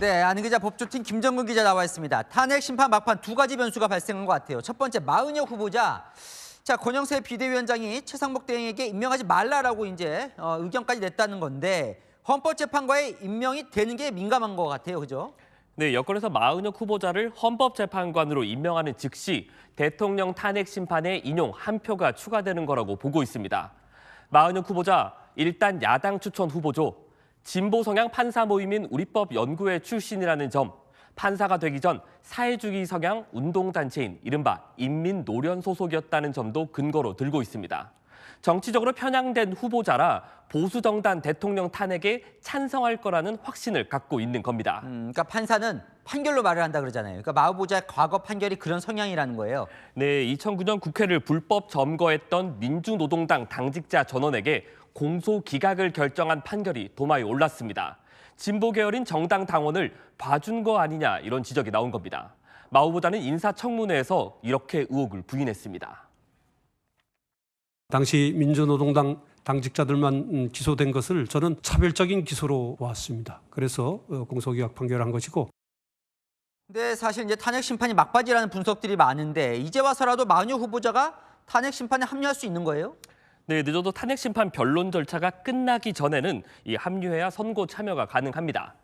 네, 아는 기자 법조팀 김정근 기자 나와 있습니다. 탄핵 심판 막판 두 가지 변수가 발생한 것 같아요. 첫 번째, 마은혁 후보자. 자, 권영세 비대위원장이 최상목 대행에게 임명하지 말라라고 이제 의견까지 냈다는 건데 헌법재판관에 임명이 되는 게 민감한 것 같아요, 그죠? 네, 여권에서 마은혁 후보자를 헌법재판관으로 임명하는 즉시 대통령 탄핵 심판에 인용 한 표가 추가되는 거라고 보고 있습니다. 마은혁 후보자, 일단 야당 추천 후보죠. 진보 성향 판사 모임인 우리법 연구회 출신이라는 점, 판사가 되기 전 사회주의 성향 운동단체인 이른바 인민노련 소속이었다는 점도 근거로 들고 있습니다. 정치적으로 편향된 후보자라 보수정당 대통령 탄핵에 찬성할 거라는 확신을 갖고 있는 겁니다. 그러니까 판사는 판결로 말을 한다 그러잖아요. 그러니까 마 후보자의 과거 판결이 그런 성향이라는 거예요. 네, 2009년 국회를 불법 점거했던 민주노동당 당직자 전원에게 공소 기각을 결정한 판결이 도마에 올랐습니다. 진보 계열인 정당 당원을 봐준 거 아니냐 이런 지적이 나온 겁니다. 마 후보자는 인사청문회에서 이렇게 의혹을 부인했습니다. 당시 민주노동당 당직자들만 기소된 것을 저는 차별적인 기소로 보았습니다. 그래서 공소기각 판결한 것이고. 근데 사실 이제 탄핵 심판이 막바지라는 분석들이 많은데 이제 와서라도 마은혁 후보자가 탄핵 심판에 합류할 수 있는 거예요? 네, 늦어도 탄핵 심판 변론 절차가 끝나기 전에는 합류해야 선고 참여가 가능합니다.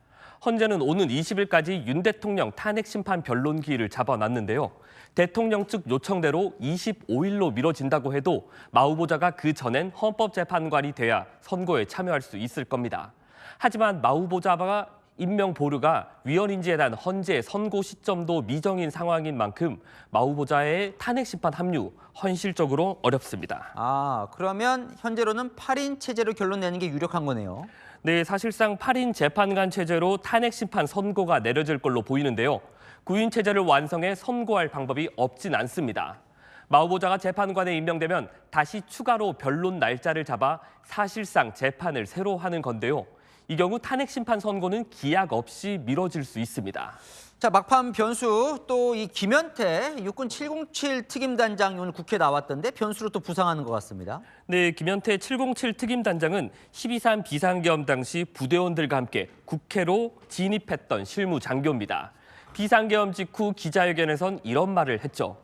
헌재는 오는 20일까지 윤 대통령 탄핵 심판 변론 기일을 잡아놨는데요. 대통령 측 요청대로 25일로 미뤄진다고 해도 마 후보자가 그 전엔 헌법재판관이 돼야 선고에 참여할 수 있을 겁니다. 하지만 마 후보자가 임명 보류가 위헌인지에 대한 헌재의 선고 시점도 미정인 상황인 만큼 마 후보자의 탄핵 심판 합류 현실적으로 어렵습니다. 아, 그러면 현재로는 8인 체제로 결론 내는 게 유력한 거네요. 네, 사실상 8인 재판관 체제로 탄핵 심판 선고가 내려질 걸로 보이는데요. 9인 체제를 완성해 선고할 방법이 없진 않습니다. 마 후보자가 재판관에 임명되면 다시 추가로 변론 날짜를 잡아 사실상 재판을 새로 하는 건데요. 이 경우 탄핵 심판 선고는 기약 없이 미뤄질 수 있습니다. 자, 막판 변수 또 이 김현태 육군 707 특임단장이 오늘 국회에 나왔던데 변수로 또 부상하는 것 같습니다. 네, 김현태 707 특임단장은 12.3 비상계엄 당시 부대원들과 함께 국회로 진입했던 실무 장교입니다. 비상계엄 직후 기자회견에선 이런 말을 했죠.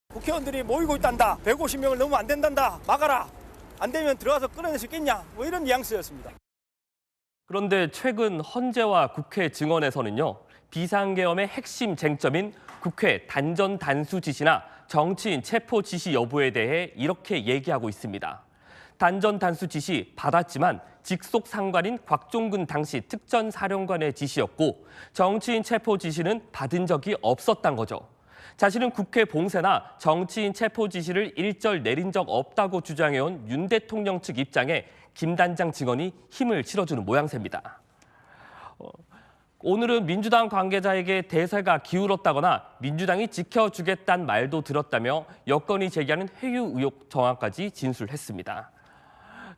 국회의원들이 모이고 있단다. 150명을 넘으면 안 된단다. 막아라. 안 되면 들어가서 끌어낼 수 있겠냐. 뭐 이런 뉘앙스였습니다. 그런데 최근 헌재와 국회 증언에서는요. 비상계엄의 핵심 쟁점인 국회 단전 단수 지시나 정치인 체포 지시 여부에 대해 이렇게 얘기하고 있습니다. 단전 단수 지시 받았지만 직속 상관인 곽종근 당시 특전사령관의 지시였고 정치인 체포 지시는 받은 적이 없었단 거죠. 자신은 국회 봉쇄나 정치인 체포 지시를 일절 내린 적 없다고 주장해온 윤 대통령 측 입장에 김 단장 증언이 힘을 실어주는 모양새입니다. 오늘은 민주당 관계자에게 대세가 기울었다거나 민주당이 지켜주겠다는 말도 들었다며 여권이 제기하는 회유 의혹 정황까지 진술했습니다.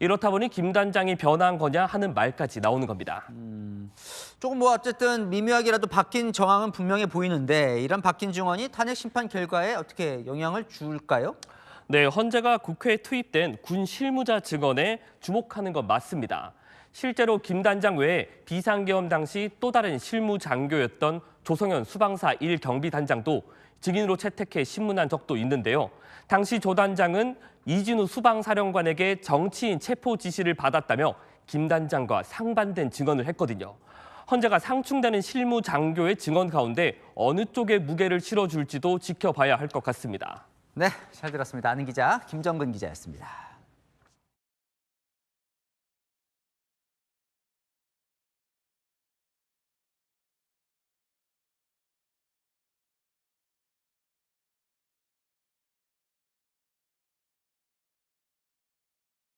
이렇다 보니 김 단장이 변한 거냐 하는 말까지 나오는 겁니다. 조금 뭐 어쨌든 미묘하게라도 바뀐 정황은 분명해 보이는데 이런 바뀐 증언이 탄핵 심판 결과에 어떻게 영향을 줄까요? 네, 헌재가 국회에 투입된 군 실무자 증언에 주목하는 건 맞습니다. 실제로 김 단장 외에 비상계엄 당시 또 다른 실무 장교였던 조성현 수방사 1경비단장도 증인으로 채택해 신문한 적도 있는데요. 당시 조 단장은 이진우 수방사령관에게 정치인 체포 지시를 받았다며 김 단장과 상반된 증언을 했거든요. 헌재가 상충되는 실무 장교의 증언 가운데 어느 쪽에 무게를 실어줄지도 지켜봐야 할 것 같습니다. 네, 잘 들었습니다. 아는 기자 김정근 기자였습니다.